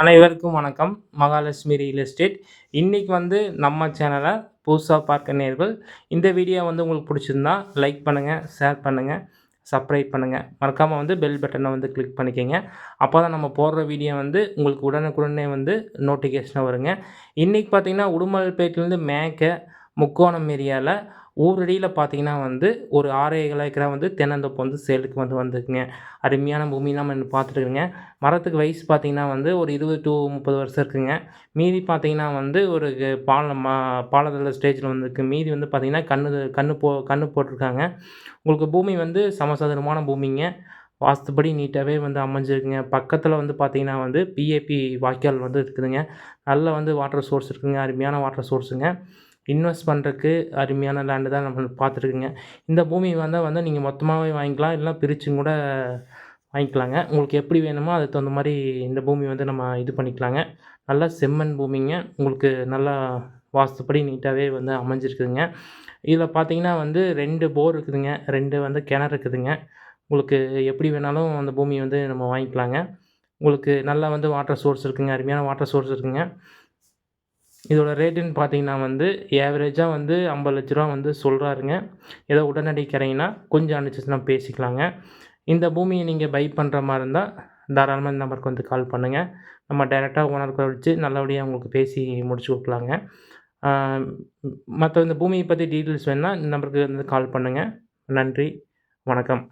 அனைவருக்கும் வணக்கம். Mahalakshmi real estate. இன்னைக்கு வந்து நம்ம சேனல புதுசா பார்க்க நேயர்கள், இந்த வீடியோ வந்து உங்களுக்கு புடிச்சிருந்தா லைக் பண்ணுங்க, ஷேர் பண்ணுங்க, சப்ஸ்கிரைப் பண்ணுங்க. மறக்காம வந்து பெல் பட்டன வந்து கிளிக் பண்ணிக்கங்க. அப்பதான் நம்ம போடுற வீடியோ வந்து உங்களுக்கு உடனுக்குடனே வந்து நோட்டிஃபிகேஷனா வருங்க. இன்னைக்கு பார்த்தீங்கன்னா, உடுமலைப்பேட்டையிலேருந்து மேற்க முக்கோணம் ஏரியால ஊரடியில பார்த்தீங்கன்னா வந்து ஒரு 6 ஏக்கரா வந்து தென்னந்தோப்பு வந்து சேலுக்கு வந்து வந்திருக்குங்க. அருமையான பூமி நம்ம பார்த்துட்டுருக்கோங்க. மரத்துக்கு வயசு பார்த்தீங்கன்னா வந்து ஒரு 20 டூ 30 வருஷம் இருக்குங்க. மீதி பார்த்தீங்கன்னா வந்து ஒரு பாலதள ஸ்டேஜ்ல வந்துருக்கு. மீதி வந்து பார்த்தீங்கன்னா கண்ணு போட்டுருக்காங்க. உங்களுக்கு பூமி வந்து சமசதுரமான பூமிங்க. வாஸ்துபடி நீட்டாவே வந்து அமைஞ்சிருக்குங்க. பக்கத்தில வந்து பார்த்தீங்கன்னா வந்து பிஏபி வாய்க்கால் வந்து இருக்குதுங்க. நல்ல வந்து வாட்டர் சோர்ஸ் இருக்குங்க. அருமையான வாட்டர் சோர்ஸுங்க. இன்வெஸ்ட் பண்றக்கு அருமையான லேண்ட் தான் நம்ம பார்த்துருக்குங்க. இந்த பூமி வந்து நீங்க மொத்தமாவே வாங்கிக்கலாம். இல்லனா பிரிச்சும் கூட வாங்கிக்கலாங்க. உங்களுக்கு எப்படி வேணுமோ அதுக்கு தகுந்த மாரி இந்த பூமி வந்து நம்ம இது பண்ணிக்கலாங்க. நல்லா செம்மண் பூமிங்க. உங்களுக்கு நல்லா வாஸ்துப்படி நீட்டாவே வந்து அமைஞ்சிருக்குதுங்க. இதில பார்த்தீங்கன்னா வந்து 2 போர் இருக்குதுங்க. 2 வந்து கிணறு இருக்குதுங்க. உங்களுக்கு எப்படி வேணாலும் அந்த பூமிய வந்து நம்ம வாங்கிக்கலாங்க. உங்களுக்கு நல்லா வந்து வாட்டர் சோர்ஸ் இருக்குங்க. அருமையான வாட்டர் சோர்ஸ் இருக்குங்க. இதோட ரேட்டுன்னு பார்த்தீங்கன்னா வந்து ஏவரேஜா வந்து ரூ. 50,00,000 வந்து சொல்றாருங்க. ஏதோ உடனடி கிரையம்னா கொஞ்சம் அனுசரிச்சு நம்ம பேசிக்கலாங்க. இந்த பூமிய நீங்க பை பண்ற மாரி இருந்தா, தாராளமா இந்த நம்பருக்கு வந்து கால் பண்ணுங்க. நம்ம டைரக்ட்டா ஓனர்ட்ட வச்சு நல்லபடியா உங்களுக்கு பேசி முடிச்சு குடுக்கலாங்க. ஆ மத்த இந்த பூமிய பத்தி டீட்டெயில்ஸ் வேணுனா இந்த நம்பருக்கு வந்து கால் பண்ணுங்க. நன்றி, வணக்கம்.